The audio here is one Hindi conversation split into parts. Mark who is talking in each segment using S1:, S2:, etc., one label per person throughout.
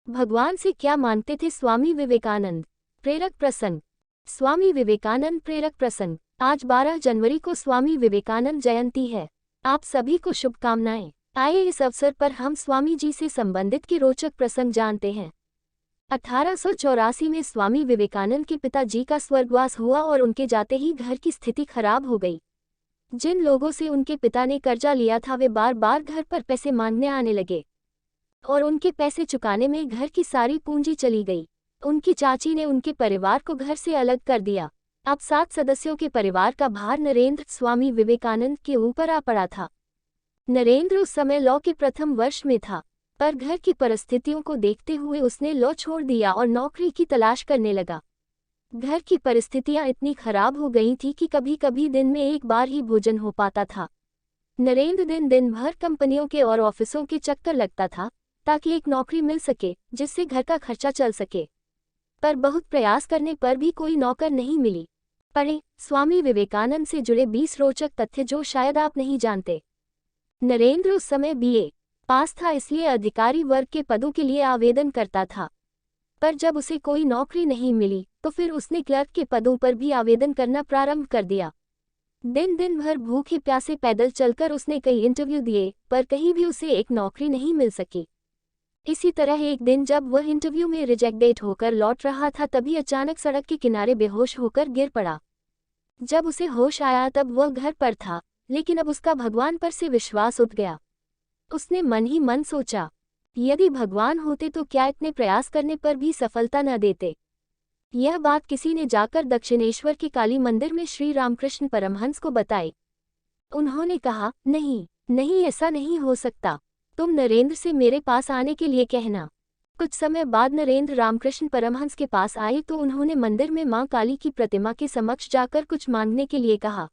S1: भगवान से क्या मांगते थे स्वामी विवेकानंद? प्रेरक प्रसंग। स्वामी विवेकानंद प्रेरक प्रसंग। आज 12 जनवरी को स्वामी विवेकानंद जयंती है। आप सभी को शुभकामनाएं। आइए इस अवसर पर हम स्वामी जी से संबंधित के रोचक प्रसंग जानते हैं। 1884 में स्वामी विवेकानंद के पिताजी का स्वर्गवास हुआ और उनके जाते ही घर की स्थिति खराब हो गई। जिन लोगों से उनके पिता ने कर्जा लिया था वे बार बार घर पर पैसे मांगने आने लगे और उनके पैसे चुकाने में घर की सारी पूंजी चली गई। उनकी चाची ने उनके परिवार को घर से अलग कर दिया। अब 7 सदस्यों के परिवार का भार नरेंद्र स्वामी विवेकानंद के ऊपर आ पड़ा था। नरेंद्र उस समय लॉ के प्रथम वर्ष में था, पर घर की परिस्थितियों को देखते हुए उसने लॉ छोड़ दिया और नौकरी की तलाश करने लगा। घर की परिस्थितियां इतनी खराब हो गई थी कि कभी कभी दिन में एक बार ही भोजन हो पाता था। नरेंद्र दिन भर कंपनियों के और ऑफिसों के चक्कर लगता था ताकि एक नौकरी मिल सके जिससे घर का खर्चा चल सके, पर बहुत प्रयास करने पर भी कोई नौकर नहीं मिली। पढ़ें स्वामी विवेकानंद से जुड़े 20 रोचक तथ्य जो शायद आप नहीं जानते। नरेंद्र उस समय बीए पास था, इसलिए अधिकारी वर्ग के पदों के लिए आवेदन करता था, पर जब उसे कोई नौकरी नहीं मिली तो फिर उसने क्लर्क के पदों पर भी आवेदन करना प्रारंभ कर दिया। दिन भर भूखे प्यासे पैदल चलकर उसने कई इंटरव्यू दिए, पर कहीं भी उसे एक नौकरी नहीं मिल सकी। इसी तरह एक दिन जब वह इंटरव्यू में रिजेक्टेड होकर लौट रहा था तभी अचानक सड़क के किनारे बेहोश होकर गिर पड़ा। जब उसे होश आया तब वह घर पर था, लेकिन अब उसका भगवान पर से विश्वास उठ गया। उसने मन ही मन सोचा, यदि भगवान होते तो क्या इतने प्रयास करने पर भी सफलता न देते। यह बात किसी ने जाकर दक्षिणेश्वर के काली मंदिर में श्री रामकृष्ण परमहंस को बताई। उन्होंने कहा, नहीं ऐसा नहीं हो सकता, तुम नरेंद्र से मेरे पास आने के लिए कहना। कुछ समय बाद नरेंद्र रामकृष्ण परमहंस के पास आए तो उन्होंने मंदिर में मां काली की प्रतिमा के समक्ष जाकर कुछ मांगने के लिए कहा।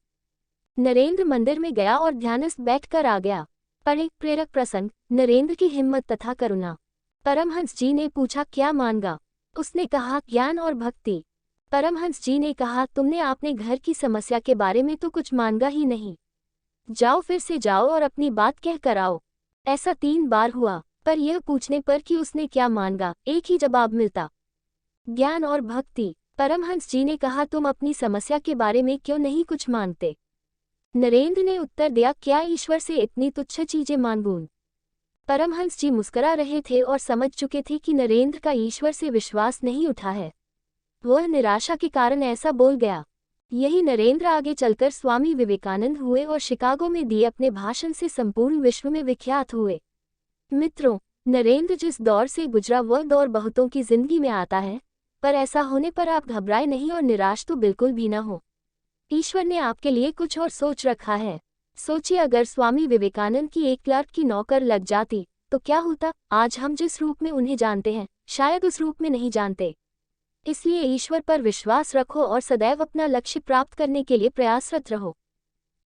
S1: नरेंद्र मंदिर में गया और ध्यानस्थ बैठकर आ गया। पढ़े प्रेरक प्रसंग। नरेंद्र की हिम्मत तथा करुणा। परमहंस जी ने पूछा, क्या मांगा? उसने कहा, ज्ञान और भक्ति। परमहंस जी ने कहा, तुमने आपने घर की समस्या के बारे में तो कुछ मांगा ही नहीं। जाओ फिर से जाओ और अपनी बात कह कर आओ। ऐसा 3 बार हुआ, पर यह पूछने पर कि उसने क्या मांगा एक ही जवाब मिलता, ज्ञान और भक्ति। परमहंस जी ने कहा, तुम अपनी समस्या के बारे में क्यों नहीं कुछ मांगते? नरेंद्र ने उत्तर दिया, क्या ईश्वर से इतनी तुच्छ चीजें मांगूं? परमहंस जी मुस्कुरा रहे थे और समझ चुके थे कि नरेंद्र का ईश्वर से विश्वास नहीं उठा है। वह निराशा के कारण ऐसा बोल गया। यही नरेंद्र आगे चलकर स्वामी विवेकानंद हुए और शिकागो में दिए अपने भाषण से संपूर्ण विश्व में विख्यात हुए। मित्रों, नरेंद्र जिस दौर से गुजरा वह दौर बहुतों की जिंदगी में आता है, पर ऐसा होने पर आप घबराए नहीं और निराश तो बिल्कुल भी न हो। ईश्वर ने आपके लिए कुछ और सोच रखा है। सोचिए, अगर स्वामी विवेकानंद की एक क्लर्क की नौकर लग जाती तो क्या होता? आज हम जिस रूप में उन्हें जानते हैं शायद उस रूप में नहीं जानते। इसलिए ईश्वर पर विश्वास रखो और सदैव अपना लक्ष्य प्राप्त करने के लिए प्रयासरत रहो।